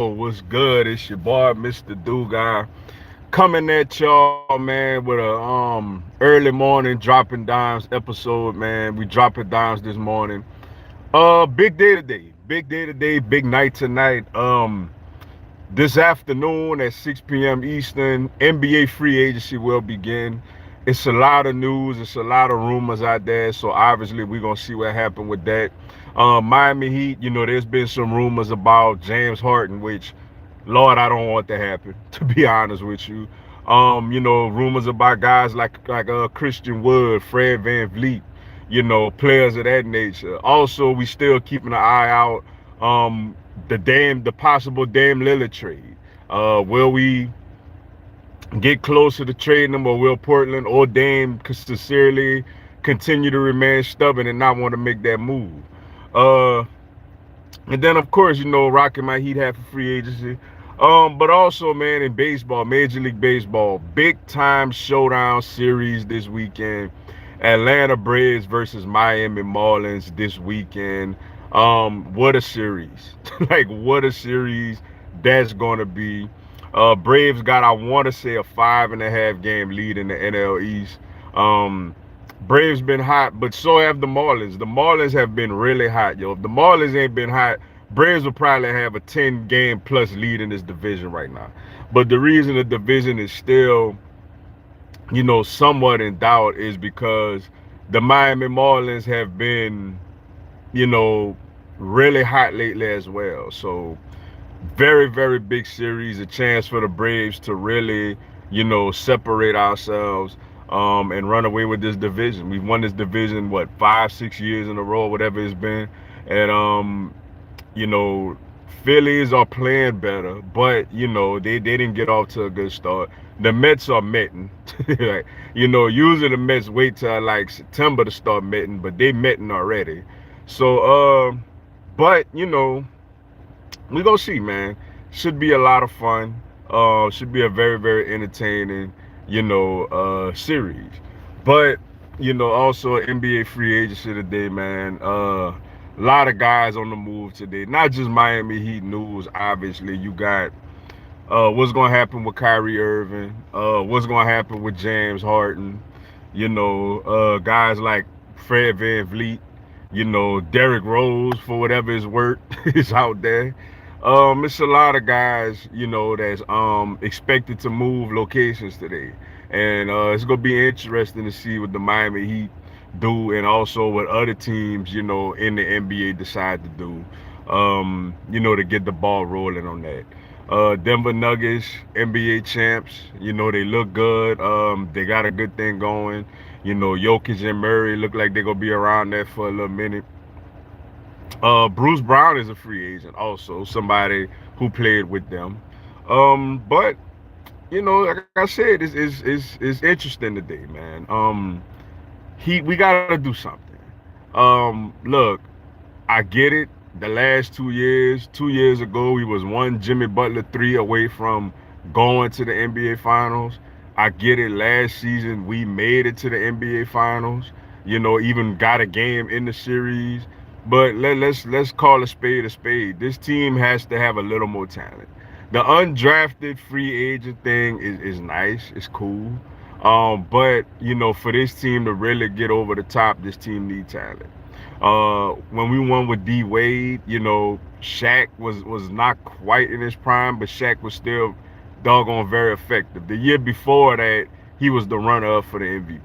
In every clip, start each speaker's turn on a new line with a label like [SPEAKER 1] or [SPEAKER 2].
[SPEAKER 1] What's good? It's your boy, Mr. Do Guy, coming at y'all, man, with a early morning dropping dimes episode, man. We dropping dimes this morning. Big day today. Big day today, big night tonight. This afternoon at 6 p.m. Eastern, NBA free agency will begin. It's a lot of news, it's a lot of rumors out there, so obviously we're gonna see what happened with that. Miami Heat, there's been some rumors about James Harden, which, Lord, I don't want to happen, to be honest with you. Rumors about guys like Christian Wood, Fred Van Vliet, players of that nature. Also, we still keeping an eye out the possible Dame Lillard trade. Will we get closer to trading him, or will Portland or Dame sincerely continue to remain stubborn and not want to make that move? Uh, and then, of course, rocking my Heat half a free agency. But also, man, in baseball, Major League Baseball, big time showdown series this weekend. Atlanta Braves versus Miami Marlins this weekend. What a series. Like, what a series that's going to be. Braves got, I want to say, a 5.5 game lead in the NL East. Um, Braves been hot, but so have the Marlins. The Marlins have been really hot, yo. If the Marlins ain't been hot, Braves will probably have a 10 game plus lead in this division right now. But the reason the division is still, somewhat in doubt is because the Miami Marlins have been, you know, really hot lately as well. So very, very big series, a chance for the Braves to really, separate ourselves and run away with this division. We've won this division, what, 5, 6 years in a row, whatever it's been. And, you know, Phillies are playing better, but, they didn't get off to a good start. The Mets are metting. Like, usually the Mets wait till like September to start metting, but they metting already. So, but, we gonna see, man. Should be a lot of fun. Should be a very, very entertaining, series. But also NBA free agency today, man. A lot of guys on the move today. Not just Miami Heat news. Obviously, you got what's gonna happen with Kyrie Irving. What's gonna happen with James Harden. Guys like Fred Van Vliet. Derrick Rose, for whatever his worth, is out there. It's a lot of guys, that's expected to move locations today, and it's gonna be interesting to see what the Miami Heat do, and also what other teams, in the NBA decide to do, to get the ball rolling on that. Denver Nuggets, NBA champs, they look good. They got a good thing going. Jokic and Murray look like they're gonna be around there for a little minute. Bruce Brown is a free agent, also somebody who played with them. But like I said, it's interesting today, man. We gotta do something. Look, I get it. The last 2 years, 2 years ago, we was one Jimmy Butler three away from going to the NBA Finals. I get it. Last season, we made it to the NBA Finals. Even got a game in the series. But let's call a spade a spade. This team has to have a little more talent. The undrafted free agent thing is nice. It's cool. But for this team to really get over the top, this team needs talent. When we won with D Wade, Shaq was not quite in his prime, but Shaq was still doggone very effective. The year before that, he was the runner-up for the MVP.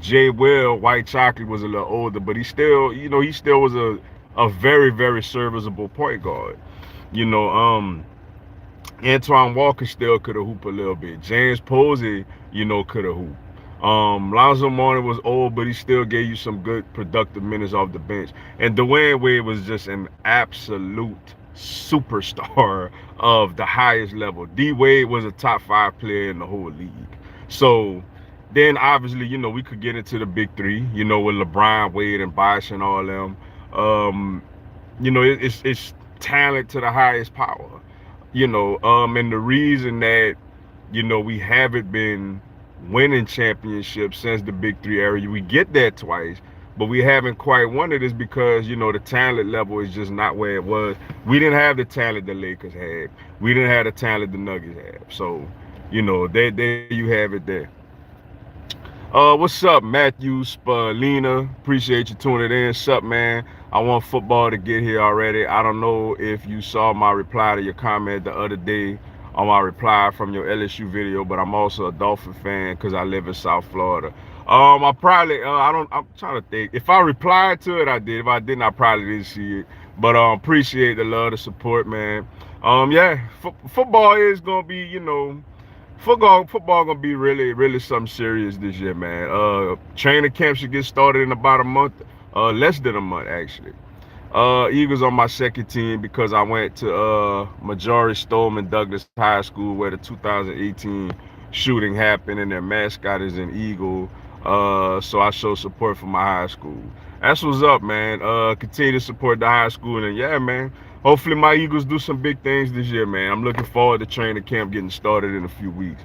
[SPEAKER 1] Jay Will, White Chocolate, was a little older, but he still was a very, very serviceable point guard. You know, Antoine Walker still could have hooped a little bit. James Posey, could have hooped. Lonzo Mourning was old, but he still gave you some good productive minutes off the bench. And Dwayne Wade was just an absolute superstar of the highest level. D Wade was a top 5 player in the whole league. So then obviously, we could get into the big three, with LeBron, Wade, and Bosh and all them. It's talent to the highest power. And the reason that, we haven't been winning championships since the big three era, we get that twice, but we haven't quite won it is because, the talent level is just not where it was. We didn't have the talent the Lakers had. We didn't have the talent the Nuggets have. So, there you have it there. What's up, Matthew Spalina? Appreciate you tuning in. Sup, man? I want football to get here already. I don't know if you saw my reply to your comment the other day on my reply from your LSU video, but I'm also a Dolphin fan because I live in South Florida. I probably, I don't, I'm trying to think. If I replied to it, I did. If I didn't, I probably didn't see it. But appreciate the love, the support, man. Yeah, football is gonna be, football gonna be really, really something serious this year, man. Training camp should get started in about a month, less than a month actually. Eagles on my second team because I went to Majority Stoneman Douglas High School where the 2018 shooting happened, and their mascot is an eagle. So I show support for my high school. That's what's up, man. Continue to support the high school, and yeah, man. Hopefully my Eagles do some big things this year, man. I'm looking forward to training camp getting started in a few weeks.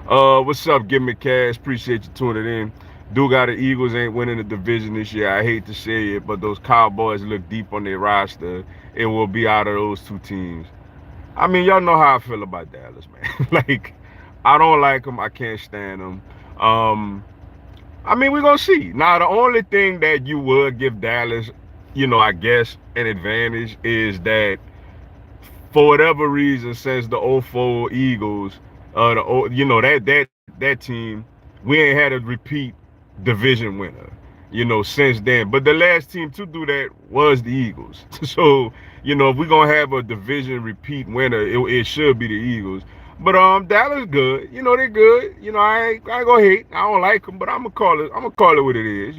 [SPEAKER 1] What's up? Give me cash. Appreciate you tuning in. Do got the Eagles ain't winning the division this year. I hate to say it, but those Cowboys look deep on their roster. It will be out of those two teams. I mean, y'all know how I feel about Dallas, man. Like, I don't like them. I can't stand them. I mean, we're gonna see. Now, the only thing that you would give Dallas, I guess, an advantage is that for whatever reason, since the '04 Eagles, that team, we ain't had a repeat division winner, since then. But the last team to do that was the Eagles. So, if we're gonna have a division repeat winner, it should be the Eagles. But Dallas good. They're good. I ain't gonna hate. I don't like them, but I'm gonna call it. I'm gonna call it what it is.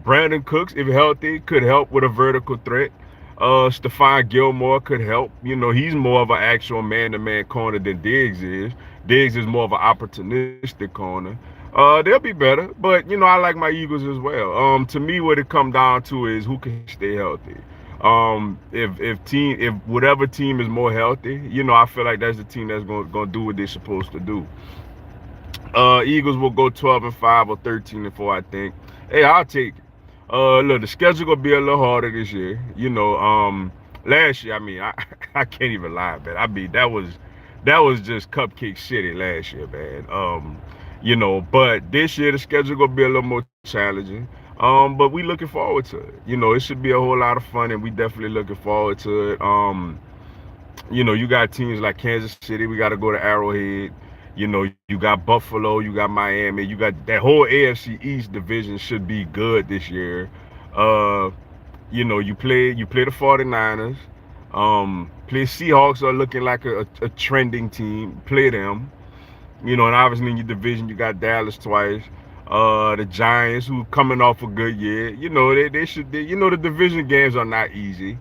[SPEAKER 1] Brandon Cooks, if healthy, could help with a vertical threat. Stephon Gilmore could help. He's more of an actual man-to-man corner than Diggs is. Diggs is more of an opportunistic corner. They'll be better, but I like my Eagles as well. To me, what it come down to is who can stay healthy. If whatever team is more healthy, I feel like that's the team that's gonna do what they're supposed to do. Eagles will go 12-5 or 13-4, I think. Hey, I'll take it. Look, the schedule gonna be a little harder this year. Last year, I mean, I can't even lie, man. I mean, that was just cupcake city last year, man. But this year the schedule gonna be a little more challenging. But we looking forward to it. It should be a whole lot of fun, and we definitely looking forward to it. You got teams like Kansas City. We got to go to Arrowhead. You got Buffalo, you got Miami, you got that whole AFC East division should be good this year. You play the 49ers. Play Seahawks are looking like a trending team. Play them. And obviously in your division you got Dallas twice. The Giants who coming off a good year. They should. The division games are not easy.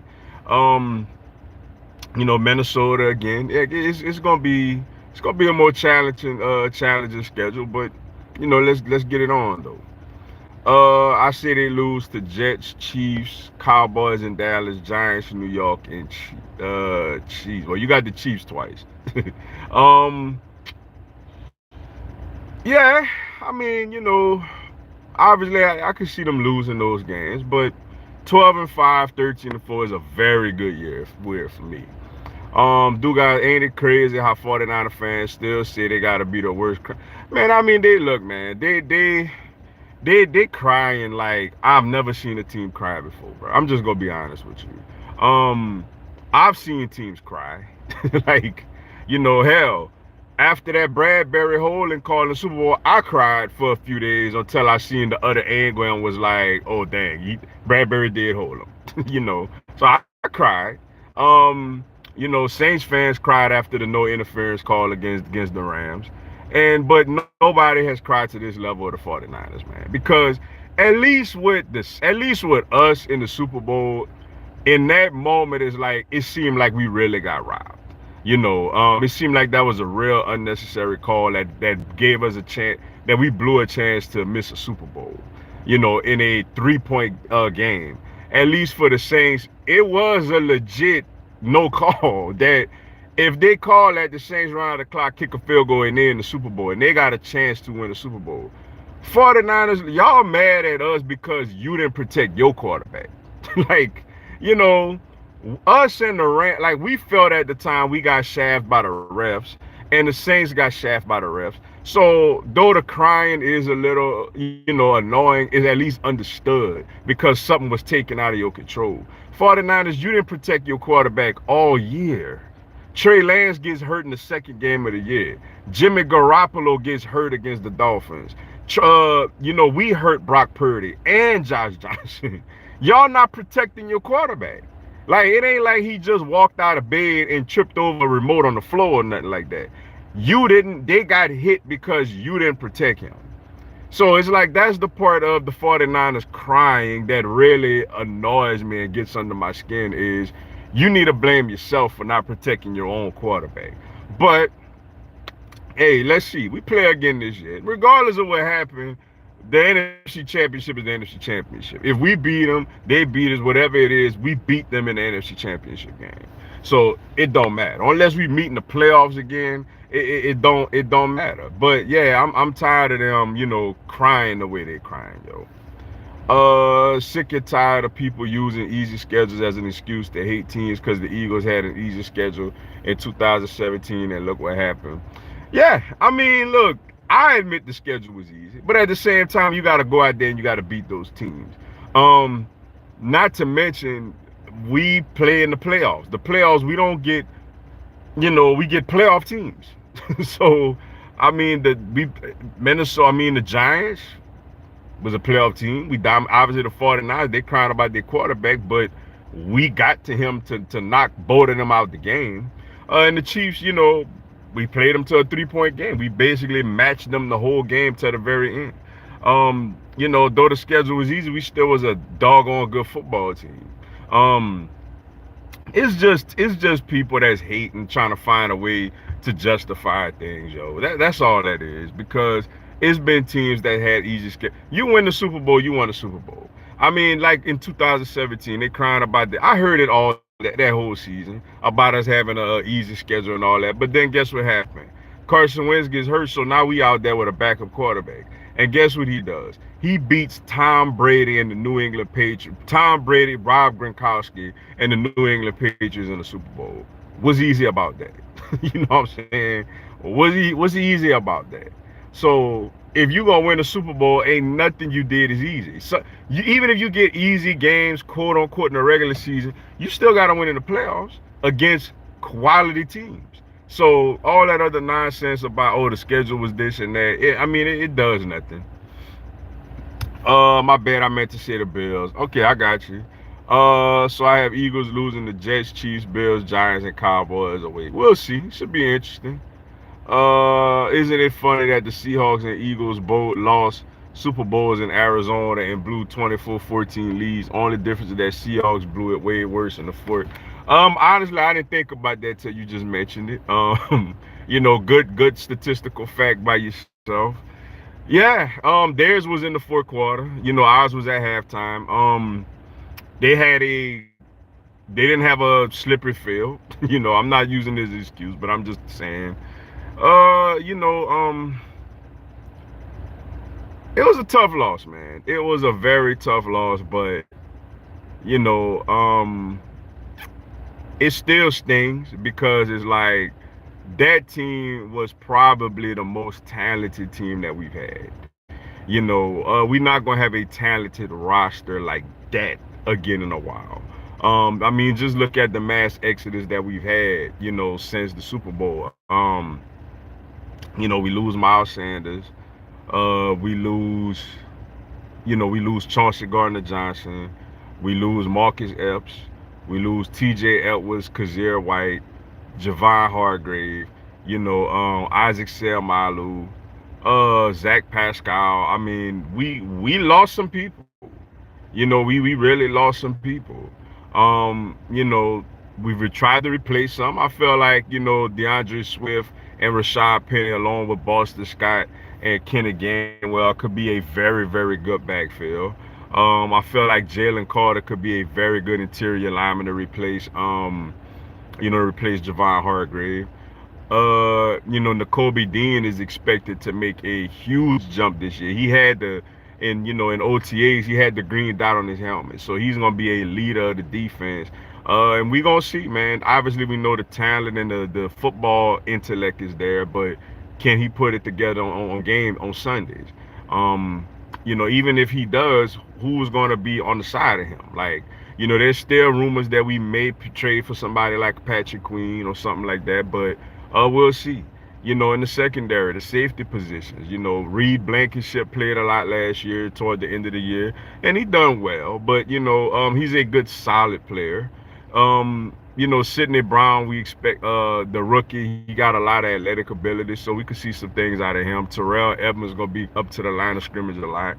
[SPEAKER 1] Minnesota again. It's gonna be a more challenging schedule, but let's get it on though. I say they lose to Jets, Chiefs, Cowboys in Dallas, Giants in New York, and Chiefs. Well, you got the Chiefs twice. um, yeah, I mean, obviously I can see them losing those games, but 12-5, 13-4 is a very good year for me. Do guys, ain't it crazy how 49er fans still say they gotta be the worst? Man, I mean, they look, man, they crying like I've never seen a team cry before, bro. I'm just gonna be honest with you. I've seen teams cry, like, hell, after that Bradbury holding call in the Super Bowl, I cried for a few days until I seen the other angle and was like, oh dang, Bradbury did hold him, So I cried. Saints fans cried after the no interference call against the Rams. But nobody has cried to this level of the 49ers, man. Because at least with us in the Super Bowl, in that moment, it seemed like we really got robbed. It seemed like that was a real unnecessary call that gave us a chance, that we blew a chance to miss a Super Bowl. In a 3-point game. At least for the Saints, it was a legit no call that if they call that, the Saints run out the clock, kick a field goal, and they're in the Super Bowl, and they got a chance to win the Super Bowl. 49ers, y'all mad at us because you didn't protect your quarterback. Like, you know, us and the Rams, like we felt at the time we got shafted by the refs, and the Saints got shafted by the refs. So though the crying is a little, annoying, is at least understood because something was taken out of your control. 49ers, you didn't protect your quarterback all year. Trey Lance gets hurt in the second game of the year. Jimmy Garoppolo gets hurt against the Dolphins. We hurt Brock Purdy and Josh Johnson. Y'all not protecting your quarterback. Like, it ain't like he just walked out of bed and tripped over a remote on the floor or nothing like that. They got hit because you didn't protect him. So it's like that's the part of the 49ers crying that really annoys me and gets under my skin is you need to blame yourself for not protecting your own quarterback. But hey, let's see. We play again this year. Regardless of what happened, the NFC Championship is the NFC Championship. If we beat them, they beat us, whatever it is, we beat them in the NFC Championship game. So it don't matter. Unless we meet in the playoffs again, it don't matter. But yeah, I'm tired of them, crying the way they crying, yo. Sick and tired of people using easy schedules as an excuse to hate teams because the Eagles had an easy schedule in 2017 and look what happened. Yeah, I mean, look, I admit the schedule was easy, but at the same time, you got to go out there and you got to beat those teams. Not to mention, we play in the playoffs. The playoffs, we don't get, we get playoff teams. So, I mean, the Giants was a playoff team. We obviously the 49ers, they crying about their quarterback, but we got to him to knock both of them out the game. And the Chiefs, we played them to a 3-point game. We basically matched them the whole game to the very end. Though the schedule was easy, we still was a doggone good football team. It's just people that's hating, trying to find a way to justify things, yo. That's all that is, because it's been teams that had easy schedule. You win the Super Bowl, you won the Super Bowl. I mean, like in 2017, they crying about that. I heard it all that whole season about us having an easy schedule and all that. But then guess what happened? Carson Wentz gets hurt, so now we out there with a backup quarterback. And guess what he does? He beats Tom Brady and the New England Patriots. Tom Brady, Rob Gronkowski, and the New England Patriots in the Super Bowl. What's easy about that? You know what I'm saying? What's easy about that? So if you gonna win a Super Bowl, ain't nothing you did is easy. So even if you get easy games, quote unquote, in the regular season, you still gotta win in the playoffs against quality teams. So all that other nonsense about the schedule was this and that, it does nothing. My bad, I meant to say the Bills. Okay, I got you. So I have Eagles losing the Jets, Chiefs, Bills, Giants, and Cowboys away. We'll see. Should be interesting. Isn't it funny that the Seahawks and Eagles both lost Super Bowls in Arizona and blew 24-14 leads? Only difference is that Seahawks blew it way worse in the fourth. Honestly, I didn't think about that till you just mentioned it. Good statistical fact by yourself. Yeah, theirs was in the fourth quarter. Ours was at halftime. They didn't have a slippery field. I'm not using this as an excuse, but I'm just saying. It was a tough loss, man. It was a very tough loss, but you know, it still stings because it's like that team was probably the most talented team that we've had. We're not gonna have a talented roster like that again in a while. Just look at the mass exodus that we've had, since the Super Bowl. We lose Miles Sanders. We lose Chauncey Gardner-Johnson. We lose Marcus Epps. We lose T.J. Edwards, Kazir White, Javon Hargrave. Isaac Seumalo, Zach Pascal. We lost some people. We really lost some people. We've tried to replace some. I feel like, DeAndre Swift and Rashad Penny, along with Boston Scott and Kenny Gainwell, could be a very, very good backfield. I feel like Jalen Carter could be a very good interior lineman to replace Javon Hargrave. Nakobe Dean is expected to make a huge jump this year. He had in OTAs, he had the green dot on his helmet. So he's gonna be a leader of the defense. And we gonna see, man. Obviously we know the talent and the football intellect is there, but can he put it together on game on Sundays? Um, even if he does, who's gonna be on the side of him? Like, there's still rumors that we may trade for somebody like Patrick Queen or something like that, but we'll see. In the secondary, the safety positions. Reed Blankenship played a lot last year toward the end of the year, and he done well. But he's a good, solid player. Sidney Brown, we expect the rookie. He got a lot of athletic ability, so we could see some things out of him. Terrell Edmonds gonna be up to the line of scrimmage a lot.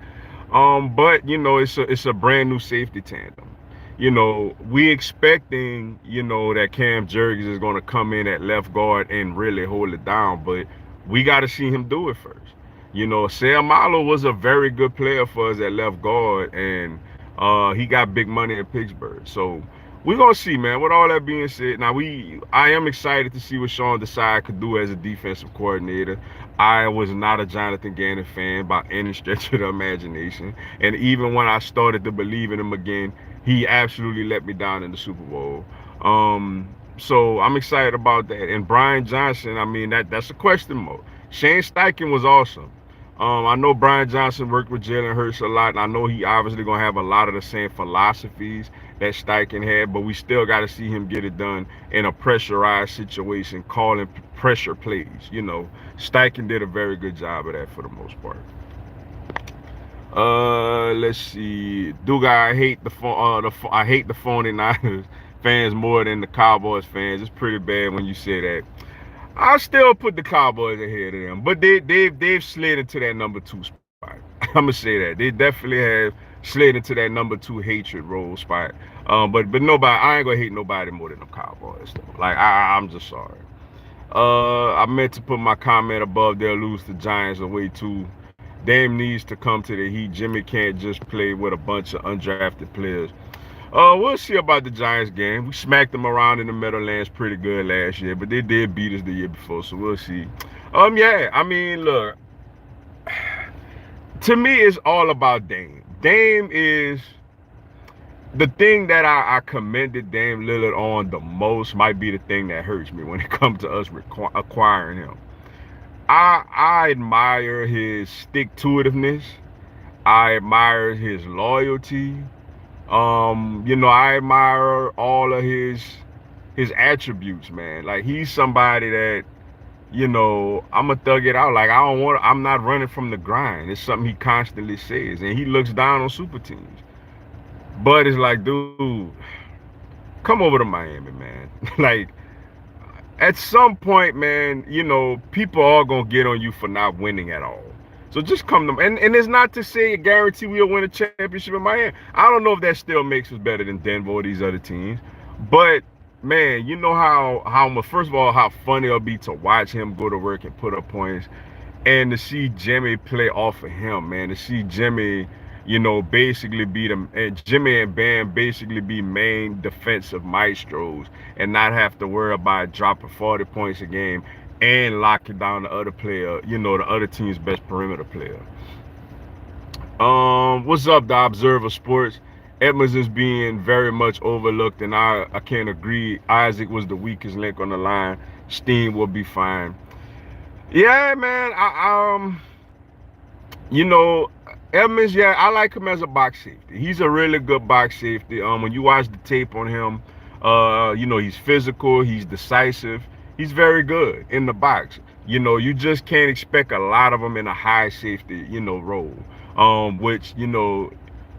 [SPEAKER 1] But it's a brand new safety tandem. We expecting, that Cam Jurgens is going to come in at left guard and really hold it down, but we got to see him do it first. Sam Malo was a very good player for us at left guard, and he got big money in Pittsburgh. So we're gonna see, man. With all that being said, now I am excited to see what Sean Desai could do as a defensive coordinator. I was not a Jonathan Gannon fan by any stretch of the imagination, and even when I started to believe in him again, he absolutely let me down in the Super Bowl. So I'm excited about that. And Brian Johnson, I mean, that's a question mark. Shane Steichen was awesome. I know Brian Johnson worked with Jalen Hurts a lot, and I know he obviously gonna have a lot of the same philosophies that Steichen had, but we still got to see him get it done in a pressurized situation, calling pressure plays. Steichen did a very good job of that for the most part. Let's see. Duga, I hate the 49ers fans more than the Cowboys fans. It's pretty bad when you say that. I still put the Cowboys ahead of them, but they've slid into that number 2 spot. I'm gonna say that they definitely have slid into that number 2 hatred role spot. But nobody, I ain't gonna hate nobody more than the Cowboys though. Like I'm just sorry. I meant to put my comment above. They'll lose the Giants away too. Dame needs to come to the Heat. Jimmy can't just play with a bunch of undrafted players. We'll see about the Giants game. We smacked them around in the Meadowlands pretty good last year, but they did beat us the year before, so we'll see. Yeah, I mean, look, to me, it's all about Dame. Dame is the thing that I commended Dame Lillard on the most. Might be the thing that hurts me when it comes to us acquiring him. I admire his stick-to-itiveness. I admire his loyalty. I admire all of his attributes, man. Like he's somebody that, I'ma thug it out. Like I'm not running from the grind. It's something he constantly says. And he looks down on super teams. But it's like, dude, come over to Miami, man. Like at some point, man, people are gonna get on you for not winning at all. So just come to, and it's not to say a guarantee we'll win a championship in Miami. I don't know if that still makes us better than Denver or these other teams, but man, you know how much, first of all, how fun it'll be to watch him go to work and put up points, and to see Jimmy play off of him, man. To see Jimmy, basically be and Jimmy and Bam basically be main defensive maestros and not have to worry about dropping 40 points a game and locking down the other player, the other team's best perimeter player. What's up, the Observer Sports? Edmonds is being very much overlooked, and I can't agree. Isaac was the weakest link on the line. Steen will be fine. Yeah, man. Edmonds, yeah, I like him as a box safety. He's a really good box safety. When you watch the tape on him, he's physical, he's decisive, he's very good in the box. You just can't expect a lot of them in a high safety, role. Which,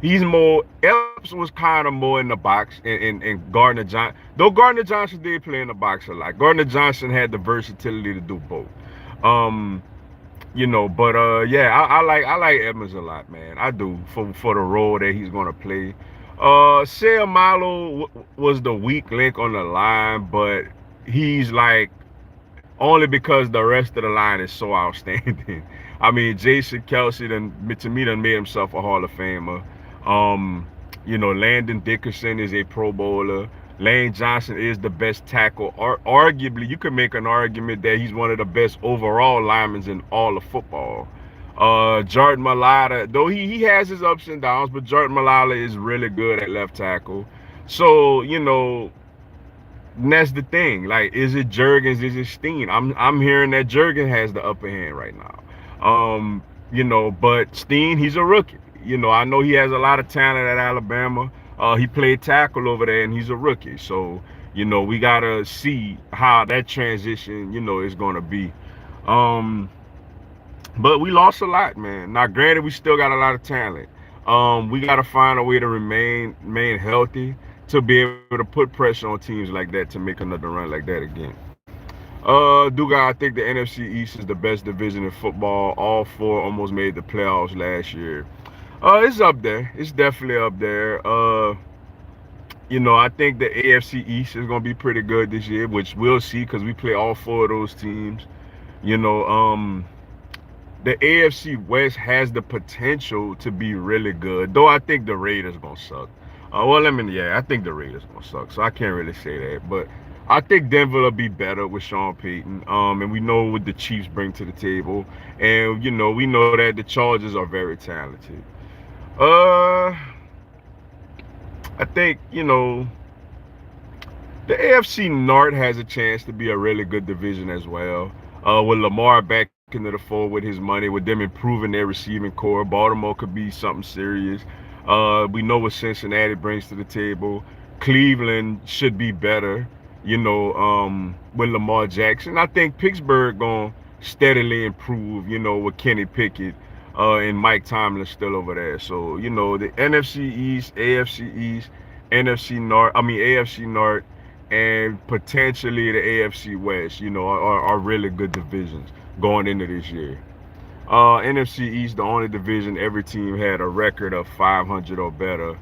[SPEAKER 1] he's more, Epps was kind of more in the box, and Gardner Johnson, though Gardner Johnson did play in the box a lot. Gardner Johnson had the versatility to do both. Yeah, I like Edmonds a lot, man. I do for the role that he's gonna play. Sam Malo was the weak link on the line, but he's like only because the rest of the line is so outstanding. I mean, Jason Kelsey to me done made himself a Hall of Famer. Landon Dickerson is a Pro Bowler. Lane Johnson is the best tackle. Or arguably, you could make an argument that he's one of the best overall linemen in all of football. Jordan Mailata, though he has his ups and downs, but Jordan Mailata is really good at left tackle. So, and that's the thing. Like, is it Jurgens? Is it Steen? I'm hearing that Jurgen has the upper hand right now. But Steen, he's a rookie. I know he has a lot of talent at Alabama. He played tackle over there, and he's a rookie. So, we gotta see how that transition, is gonna be. Um, but we lost a lot, man. Now, granted, we still got a lot of talent. We got to find a way to remain healthy to be able to put pressure on teams like that to make another run like that again. Duga, I think the NFC East is the best division in football. All four almost made the playoffs last year. It's up there. It's definitely up there. I think the AFC East is gonna be pretty good this year, which we'll see because we play all four of those teams. You know, the AFC West has the potential to be really good, though I think the Raiders gonna suck. I think the Raiders gonna suck, so I can't really say that. But I think Denver will be better with Sean Payton. And we know what the Chiefs bring to the table, and we know that the Chargers are very talented. Uh, I think the AFC North has a chance to be a really good division as well. With Lamar back into the fold with his money, with them improving their receiving core, Baltimore could be something serious. We know what Cincinnati brings to the table. Cleveland should be better, with Lamar Jackson. I think Pittsburgh gonna steadily improve, with Kenny Pickett and Mike Tomlin still over there. So, the NFC East, AFC East, AFC North, and potentially the AFC West, are really good divisions going into this year. NFC East, the only division every team had a record of 500 or better.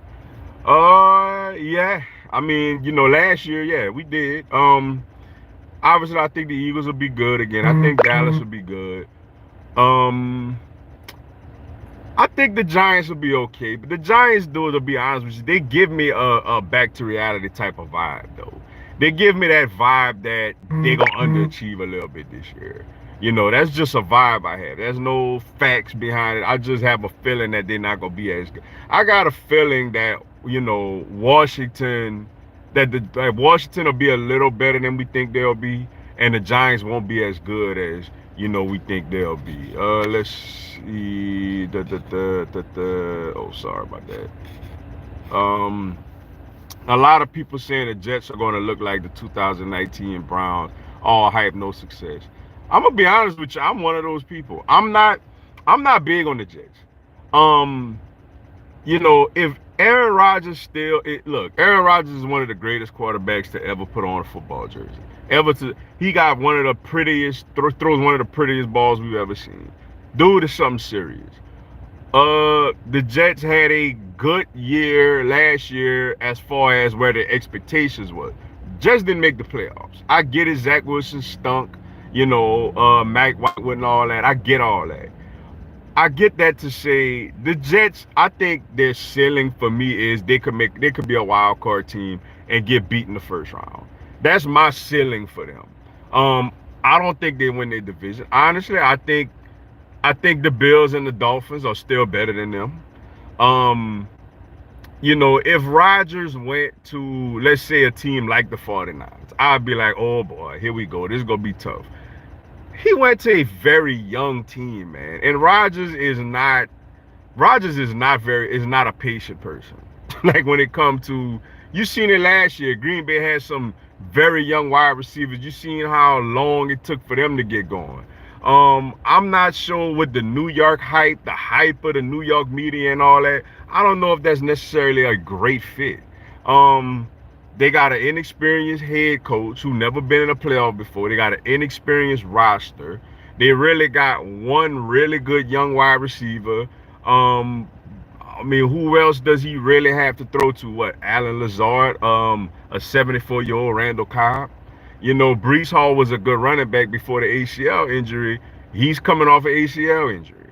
[SPEAKER 1] Yeah. I mean, last year, yeah, we did. Obviously, I think the Eagles will be good again. I think Dallas will be good. Um, I think the Giants will be okay, but the Giants, though, to be honest with you, they give me a back to reality type of vibe, though. They give me that vibe that they're gonna underachieve a little bit this year. That's just a vibe I have. There's no facts behind it. I just have a feeling that they're not gonna be as good. I got a feeling that Washington, that Washington will be a little better than we think they'll be, and the Giants won't be as good as we think they'll be. Let's see. Oh, sorry about that. Um, a lot of people saying the Jets are going to look like the 2019 Browns, all hype, no success. I'm gonna be honest with you. I'm one of those people. I'm not big on the Jets. Um, if Aaron Rodgers look, Aaron Rodgers is one of the greatest quarterbacks to ever put on a football jersey. He got one of the prettiest, throws one of the prettiest balls we've ever seen. Dude is something serious. The Jets had a good year last year as far as where the expectations was. Just didn't make the playoffs. I get it. Zach Wilson stunk. Mike Whitewood and all that. I get all that. I get that to say the Jets. I think their ceiling for me is they could be a wild card team and get beat in the first round. That's my ceiling for them. I don't think they win their division. Honestly, I think the Bills and the Dolphins are still better than them. Um, if Rodgers went to, let's say, a team like the 49ers, I'd be like, oh boy, here we go. This is gonna be tough. He went to a very young team, man, and Rodgers is not a patient person. Like when it comes to, you seen it last year. Green Bay had some very young wide receivers. You seen how long it took for them to get going. I'm not sure with the New York hype, the hype of the New York media and all that. I don't know if that's necessarily a great fit. Um, they got an inexperienced head coach who never been in a playoff before. They got an inexperienced roster. They really got one really good young wide receiver. Um, I mean, who else does he really have to throw to? What, Alan Lazard, a 74-year-old Randall Cobb? Brees Hall was a good running back before the ACL injury. He's coming off an ACL injury.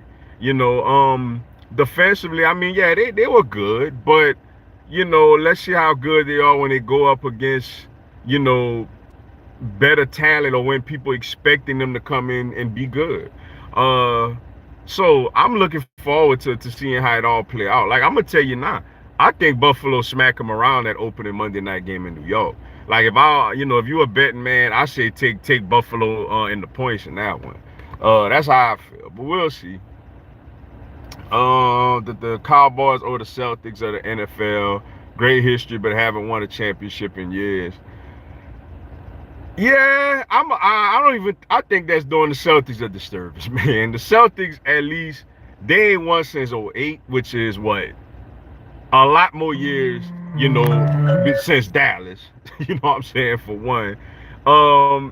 [SPEAKER 1] Defensively, I mean, yeah, they were good, but let's see how good they are when they go up against, you know, better talent or when people expecting them to come in and be good. Uh, so I'm looking forward to seeing how it all play out. Like I'm gonna tell you now, I think Buffalo smack them around that opening Monday night game in New York. Like if you're a betting man, I say take Buffalo in the points in that one. That's how I feel. But we'll see. The Cowboys or the Celtics of the NFL, great history, but haven't won a championship in years. Yeah, I don't even I think that's doing the Celtics a disservice, man. The Celtics at least they ain't won since '08, which is what a lot more years, since Dallas. You know what I'm saying, for one.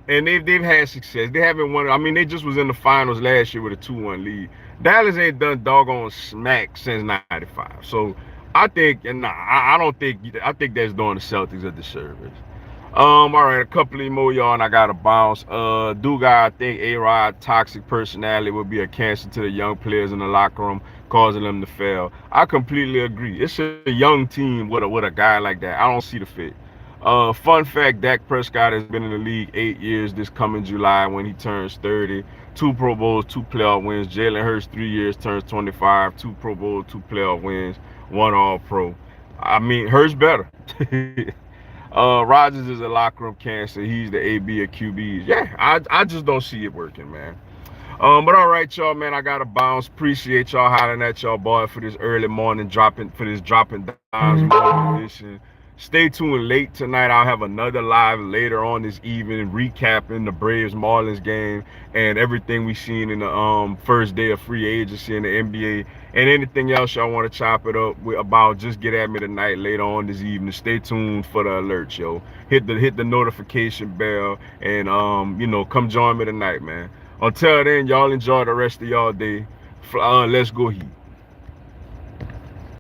[SPEAKER 1] And they've had success. They haven't won. I mean, they just was in the finals last year with a 2-1 lead. Dallas ain't done doggone smack since '95. So I think, and nah, I don't think. I think that's doing the Celtics a disservice. All right, a couple of more y'all, and I gotta bounce. Duga, I think A-Rod toxic personality will be a cancer to the young players in the locker room, causing them to fail. I completely agree. It's a young team with a guy like that. I don't see the fit. Fun fact: Dak Prescott has been in the league 8 years. This coming July, when he turns 30, 2 Pro Bowls, 2 playoff wins. Jalen Hurts 3 years, turns 25, 2 Pro Bowls, 2 playoff wins, 1 All-Pro. I mean, Hurts better. Rodgers is a locker room cancer. He's the AB of QBs. Yeah, I just don't see it working, man. But all right, y'all, man, I gotta bounce. Appreciate y'all hollering at y'all boy for this early morning dropping dimes morning edition. Stay tuned late tonight. I'll have another live later on this evening, recapping the Braves Marlins game and everything we seen in the first day of free agency in the NBA, and anything else y'all want to chop it up about. Just get at me tonight later on this evening. Stay tuned for the alerts, yo. Hit the notification bell, and come join me tonight, man. Until then, y'all enjoy the rest of y'all day. Let's go Heat.